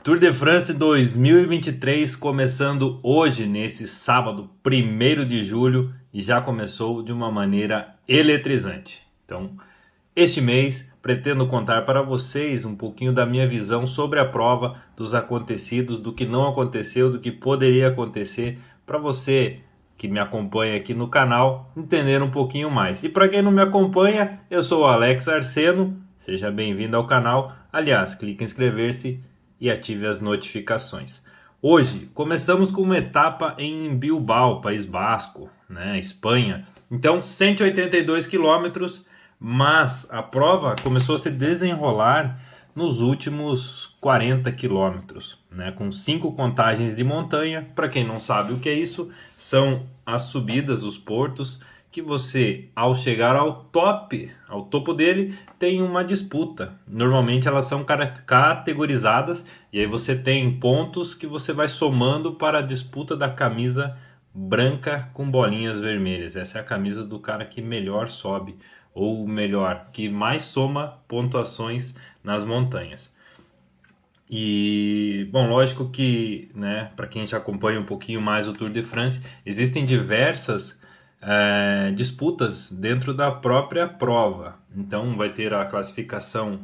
Tour de France 2023 começando hoje, nesse sábado, 1º de julho, e já começou de uma maneira eletrizante. Então, este mês pretendo contar para vocês um pouquinho da minha visão sobre a prova, dos acontecidos, do que não aconteceu, do que poderia acontecer, para você que me acompanha aqui no canal entender um pouquinho mais. E para quem não me acompanha, eu sou o Alex Arseno, seja bem-vindo ao canal. Aliás, clique em inscrever-se e ative as notificações. Hoje começamos com uma etapa em Bilbao, País Basco, Espanha. Então 182 quilômetros, mas a prova começou a se desenrolar nos últimos 40 quilômetros, com 5 contagens de montanha. Para quem não sabe o que é isso, são as subidas, os portos, que você, ao chegar ao topo dele, tem uma disputa. Normalmente elas são categorizadas e aí você tem pontos que você vai somando para a disputa da camisa branca com bolinhas vermelhas. Essa é a camisa do cara que melhor sobe, ou melhor, que mais soma pontuações nas montanhas. E, bom, lógico que, para quem já acompanha um pouquinho mais o Tour de France, existem diversas disputas dentro da própria prova. Então vai ter a classificação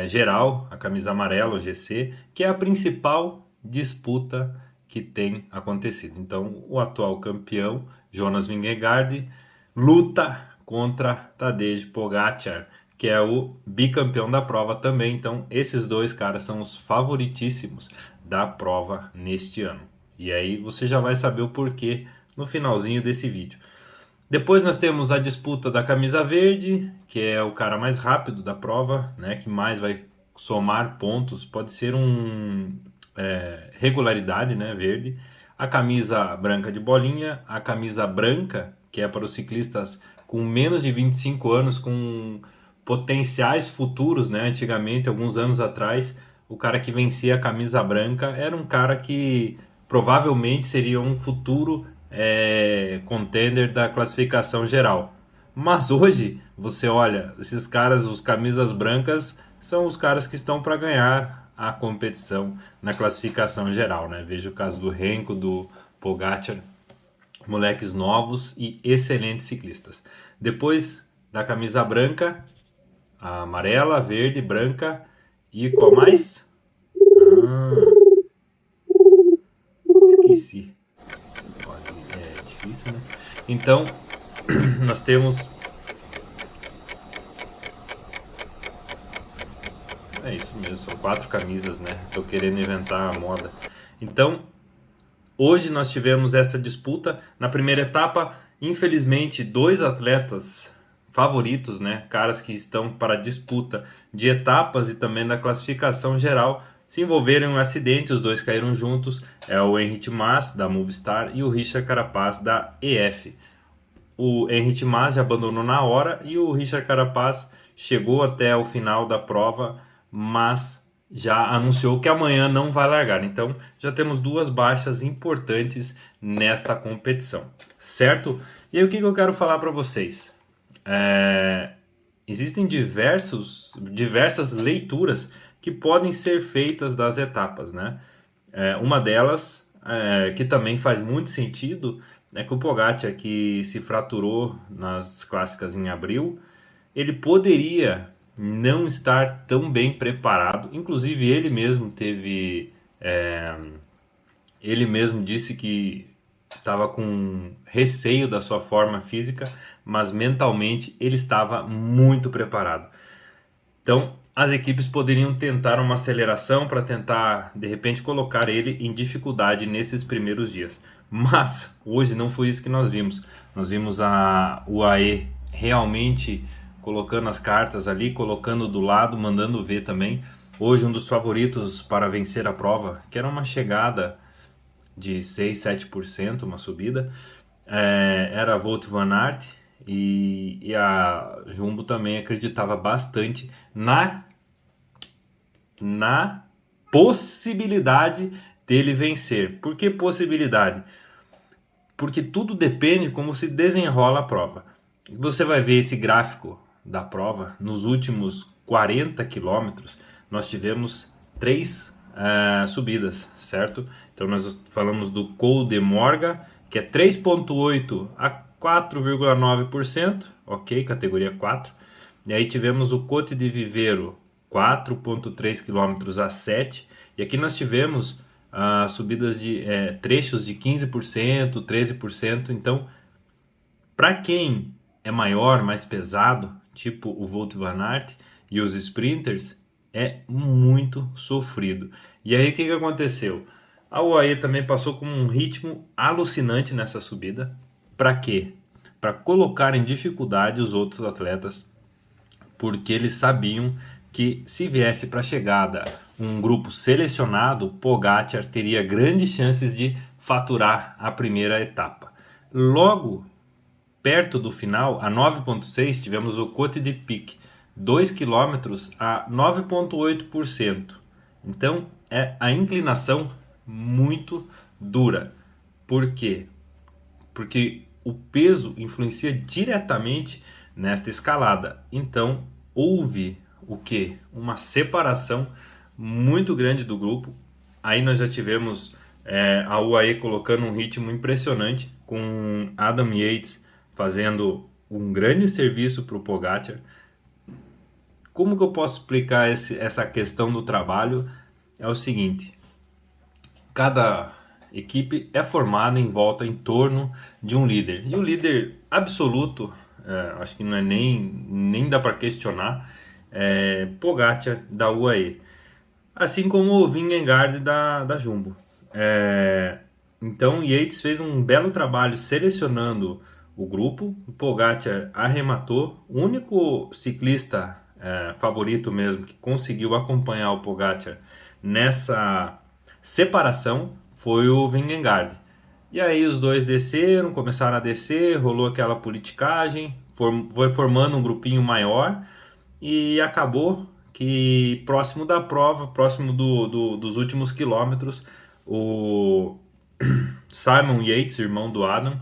geral, a camisa amarela, o GC, que é a principal disputa que tem acontecido. Então o atual campeão, Jonas Vingegaard, luta contra Tadej Pogačar, que é o bicampeão da prova também. Então esses dois caras são os favoritíssimos da prova neste ano. E aí você já vai saber o porquê no finalzinho desse vídeo. Depois nós temos a disputa da camisa verde, que é o cara mais rápido da prova, que mais vai somar pontos. Pode ser regularidade, verde. A camisa branca de bolinha, a camisa branca, que é para os ciclistas com menos de 25 anos, com potenciais futuros, Antigamente, alguns anos atrás, o cara que vencia a camisa branca era um cara que provavelmente seria um futuro contender da classificação geral. Mas hoje você olha, esses caras, os camisas brancas, são os caras que estão para ganhar a competição na classificação geral, Veja o caso do Renko, do Pogačar, moleques novos e excelentes ciclistas. Depois da camisa branca, a amarela, verde, branca e qual mais? Esqueci. É difícil, Então, nós temos... É isso mesmo, são 4 camisas, Tô querendo inventar a moda. Então, hoje nós tivemos essa disputa. Na primeira etapa, infelizmente, 2 atletas favoritos, caras que estão para a disputa de etapas e também da classificação geral, se envolveram em um acidente. Os dois caíram juntos. É o Henrik Mas, da Movistar, e o Richard Carapaz, da EF. O Henrik Mas já abandonou na hora e o Richard Carapaz chegou até o final da prova, mas já anunciou que amanhã não vai largar. Então já temos 2 baixas importantes nesta competição, certo? E aí o que eu quero falar para vocês? Existem diversas leituras que podem ser feitas das etapas, uma delas, que também faz muito sentido, é que o Pogačar, que se fraturou nas clássicas em abril, ele poderia não estar tão bem preparado. Inclusive ele mesmo ele mesmo disse que estava com receio da sua forma física, mas mentalmente ele estava muito preparado. Então as equipes poderiam tentar uma aceleração para tentar, de repente, colocar ele em dificuldade nesses primeiros dias. Mas hoje não foi isso que nós vimos. Nós vimos a UAE realmente colocando as cartas ali, colocando do lado, mandando ver também. Hoje um dos favoritos para vencer a prova, que era uma chegada de 6, 7%, uma subida, era a Wout van Aert, e a Jumbo também acreditava bastante na possibilidade dele vencer. Por que possibilidade? Porque tudo depende como se desenrola a prova. Você vai ver esse gráfico da prova. Nos últimos 40 quilômetros nós tivemos 3 subidas, certo? Então nós falamos do Col de Morga, que é 3,8 a 4,9%, ok, categoria 4. E aí tivemos o Côte de Viveiro, 4,3 km a 7. E aqui nós tivemos subidas de trechos de 15%, 13%. Então, para quem é maior, mais pesado, tipo o Wout van Aert e os sprinters, é muito sofrido. E aí o que aconteceu? A UAE também passou com um ritmo alucinante nessa subida. Para quê? Para colocar em dificuldade os outros atletas, porque eles sabiam que se viesse para a chegada um grupo selecionado, Pogacar teria grandes chances de faturar a primeira etapa. Logo perto do final, a 9,6, tivemos o Côte de Pic, 2 km a 9,8%. Então é a inclinação muito dura. Por quê? Porque o peso influencia diretamente nesta escalada. Então houve o que? Uma separação muito grande do grupo. Aí nós já tivemos a UAE colocando um ritmo impressionante, com Adam Yates fazendo um grande serviço para o Pogacar. Como que eu posso explicar essa questão do trabalho? É o seguinte: cada equipe é formada em volta, em torno de um líder. E o líder absoluto, acho que não é nem dá para questionar, é Pogacar da UAE. Assim como o Vingegaard da Jumbo. Então Yates fez um belo trabalho selecionando o grupo. O Pogacar arrematou. O único ciclista favorito mesmo que conseguiu acompanhar o Pogacar nessa separação foi o Vingegaard. E aí os dois desceram, começaram a descer, rolou aquela politicagem, foi formando um grupinho maior e acabou que próximo da prova, próximo dos últimos quilômetros, o Simon Yates, irmão do Adam,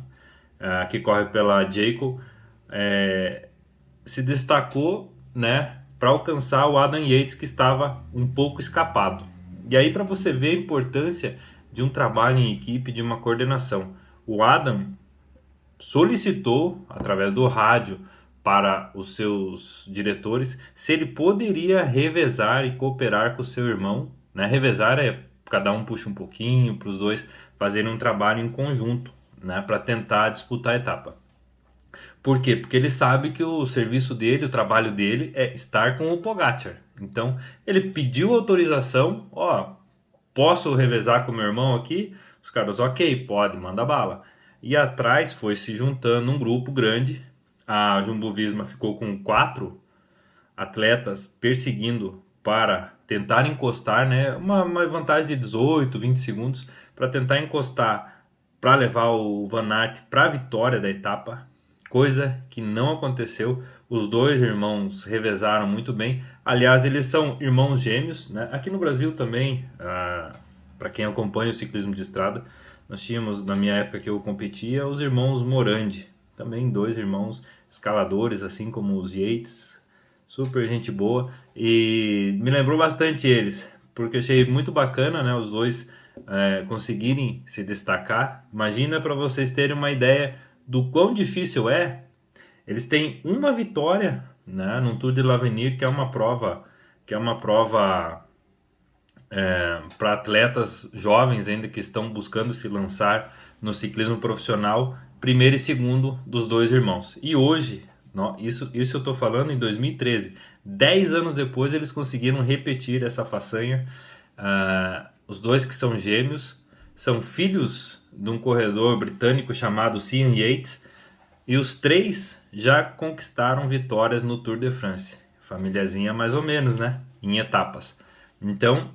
que corre pela Jayco, se destacou, né, para alcançar o Adam Yates, que estava um pouco escapado. E aí, para você ver a importância de um trabalho em equipe, de uma coordenação, o Adam solicitou através do rádio para os seus diretores se ele poderia revezar e cooperar com o seu irmão, né? Revezar é cada um puxa um pouquinho para os dois fazerem um trabalho em conjunto, né, para tentar disputar a etapa. Por quê? Porque ele sabe que o serviço dele, o trabalho dele é estar com o Pogacar. Então ele pediu autorização, posso revezar com o meu irmão aqui? Os caras, ok, pode, manda bala. E atrás foi se juntando um grupo grande. A Jumbo-Visma ficou com 4 atletas perseguindo para tentar encostar, né? Uma vantagem de 18, 20 segundos para tentar encostar, para levar o Van Aert para a vitória da etapa, coisa que não aconteceu. Os dois irmãos revezaram muito bem. Aliás, eles são irmãos gêmeos, né? Aqui no Brasil também, para quem acompanha o ciclismo de estrada, nós tínhamos, na minha época que eu competia, os irmãos Morandi, também 2 irmãos escaladores, assim como os Yates, super gente boa, e me lembrou bastante eles, porque achei muito bacana, né, os dois conseguirem se destacar. Imagina, para vocês terem uma ideia do quão difícil é, eles têm uma vitória, né, no Tour de l'Avenir, que é uma prova para atletas jovens ainda que estão buscando se lançar no ciclismo profissional, primeiro e segundo dos 2 irmãos. E hoje, isso eu estou falando em 2013, 10 anos depois eles conseguiram repetir essa façanha. Os 2 que são gêmeos, são filhos de um corredor britânico chamado Cian Yates, e os 3 já conquistaram vitórias no Tour de France. Famíliazinha mais ou menos, né? Em etapas. Então,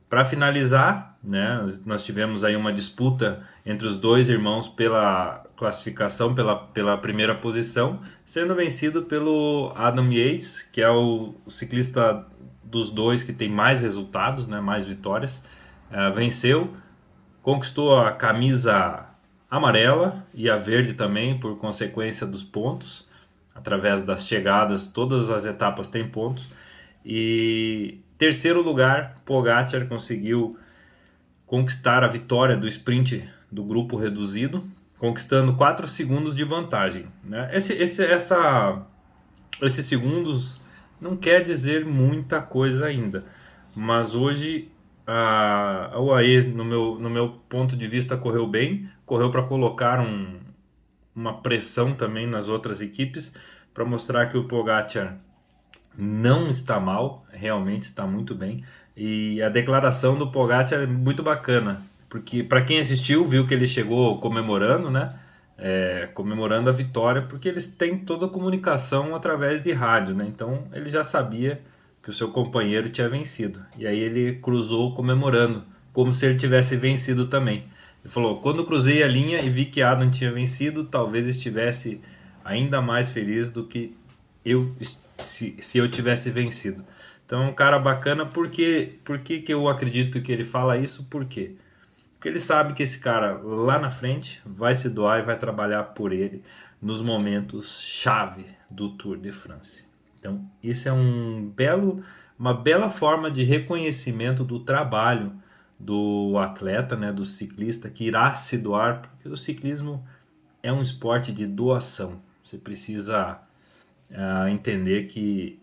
para finalizar, né, nós tivemos aí uma disputa entre os 2 irmãos pela classificação, pela primeira posição, sendo vencido pelo Adam Yates, que é o ciclista dos 2 que tem mais resultados, né, mais vitórias. Venceu, conquistou a camisa amarela e a verde também, por consequência dos pontos. Através das chegadas, todas as etapas têm pontos. E Terceiro lugar, Pogačar conseguiu conquistar a vitória do sprint do grupo reduzido, conquistando 4 segundos de vantagem, né? Esses segundos não quer dizer muita coisa ainda, mas hoje a UAE, no meu ponto de vista, correu bem, correu para colocar uma pressão também nas outras equipes, para mostrar que o Pogačar não está mal, realmente está muito bem. E a declaração do Pogačar é muito bacana, porque para quem assistiu viu que ele chegou comemorando, né? Comemorando a vitória, porque eles têm toda a comunicação através de rádio, né? Então ele já sabia que o seu companheiro tinha vencido. E aí ele cruzou comemorando, como se ele tivesse vencido também. Ele falou: quando cruzei a linha e vi que Adam tinha vencido, talvez estivesse ainda mais feliz do que eu se eu tivesse vencido. Então é um cara bacana. Por que eu acredito que ele fala isso? Por quê? Porque ele sabe que esse cara lá na frente vai se doar e vai trabalhar por ele nos momentos chave do Tour de France. Então isso é uma bela forma de reconhecimento do trabalho do atleta, né, do ciclista que irá se doar, porque o ciclismo é um esporte de doação. Você precisa entender que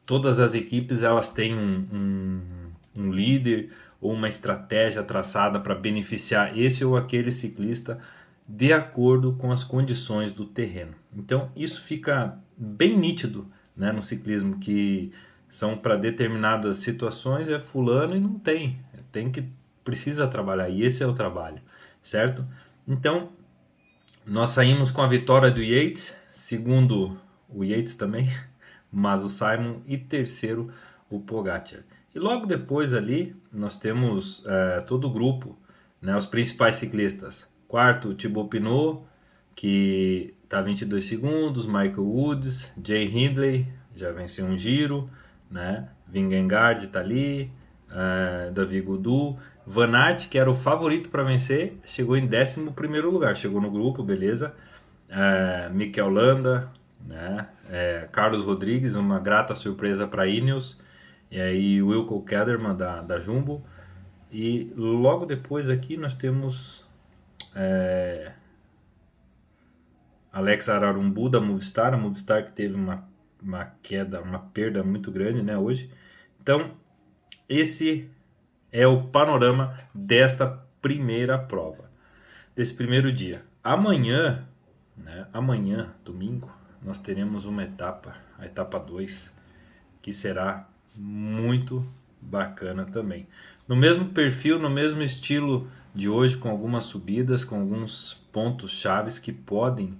todas as equipes elas têm um líder ou uma estratégia traçada para beneficiar esse ou aquele ciclista de acordo com as condições do terreno. Então isso fica bem nítido, né, no ciclismo, que são para determinadas situações fulano e não tem que precisa trabalhar, e esse é o trabalho, certo? Então nós saímos com a vitória do Yates, segundo o Yates também, mas o Simon, e terceiro o Pogačar. E logo depois ali nós temos todo o grupo, né, os principais ciclistas. Quarto, Thibaut Pinot, que está 22 segundos, Michael Woods, Jay Hindley, já venceu um giro, né? Vingegaard está ali, David Gaudu, Van Aert, que era o favorito para vencer, chegou em 11º lugar, chegou no grupo, beleza. Mikel Landa, né? Carlos Rodrigues, uma grata surpresa para Ineos, e aí Wilco Kelderman da Jumbo. E logo depois aqui nós temos Alex Ararumbu da Movistar, a Movistar que teve uma queda, uma perda muito grande, né, hoje. Então esse é o panorama desta primeira prova, desse primeiro dia. Amanhã, né, domingo, nós teremos uma etapa, a etapa 2, que será muito bacana também. No mesmo perfil, no mesmo estilo de hoje, com algumas subidas, com alguns pontos chaves que podem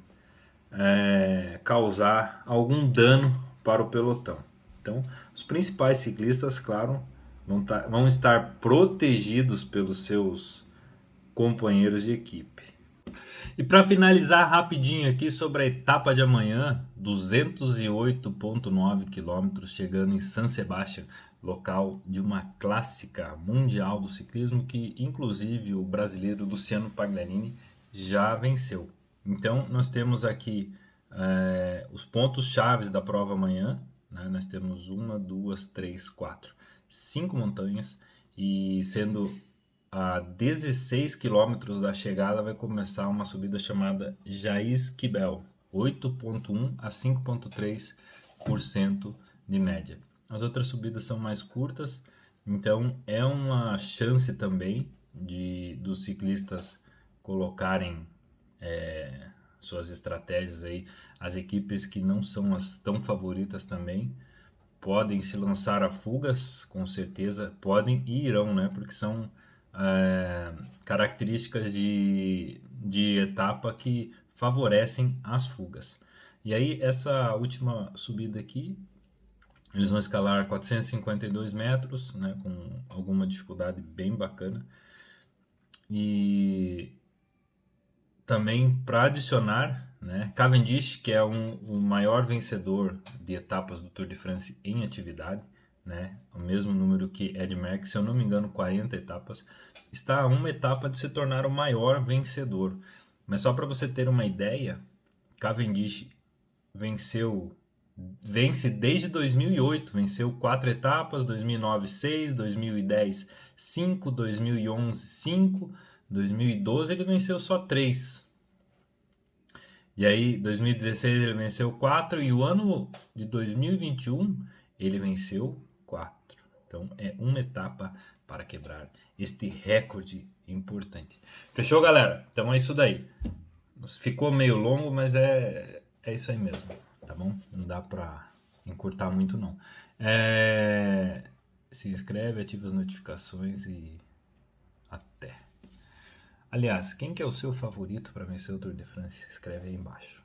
causar algum dano para o pelotão. Então, os principais ciclistas, claro, vão estar protegidos pelos seus companheiros de equipe. E para finalizar rapidinho aqui sobre a etapa de amanhã, 208,9 km, chegando em San Sebastián, local de uma clássica mundial do ciclismo que inclusive o brasileiro Luciano Pagliarini já venceu. Então nós temos aqui os pontos chaves da prova amanhã, né? Nós temos 5 montanhas, e sendo a 16 quilômetros da chegada vai começar uma subida chamada Jaizkibel, 8,1 a 5,3% de média. As outras subidas são mais curtas, então é uma chance também dos ciclistas colocarem suas estratégias aí. As equipes que não são as tão favoritas também podem se lançar a fugas, com certeza podem e irão, né? Porque são características de etapa que favorecem as fugas. E aí essa última subida aqui, eles vão escalar 452 metros, né, com alguma dificuldade bem bacana. E também para adicionar, né, Cavendish, que é o maior vencedor de etapas do Tour de France em atividade, né, o mesmo número que Ed Merckx, se eu não me engano 40 etapas, está a uma etapa de se tornar o maior vencedor. Mas só para você ter uma ideia, Cavendish venceu vence desde 2008, venceu 4 etapas, 2009 6, 2010 5, 2011 5, 2012 ele venceu só 3. E aí, 2016 ele venceu 4 e o ano de 2021 ele venceu 4. Então é uma etapa para quebrar este recorde importante. Fechou, galera? Então é isso daí. Ficou meio longo, mas é isso aí mesmo, tá bom? Não dá para encurtar muito não. Se inscreve, ativa as notificações e até. Aliás, quem que é o seu favorito para vencer o Tour de France? Escreve aí embaixo.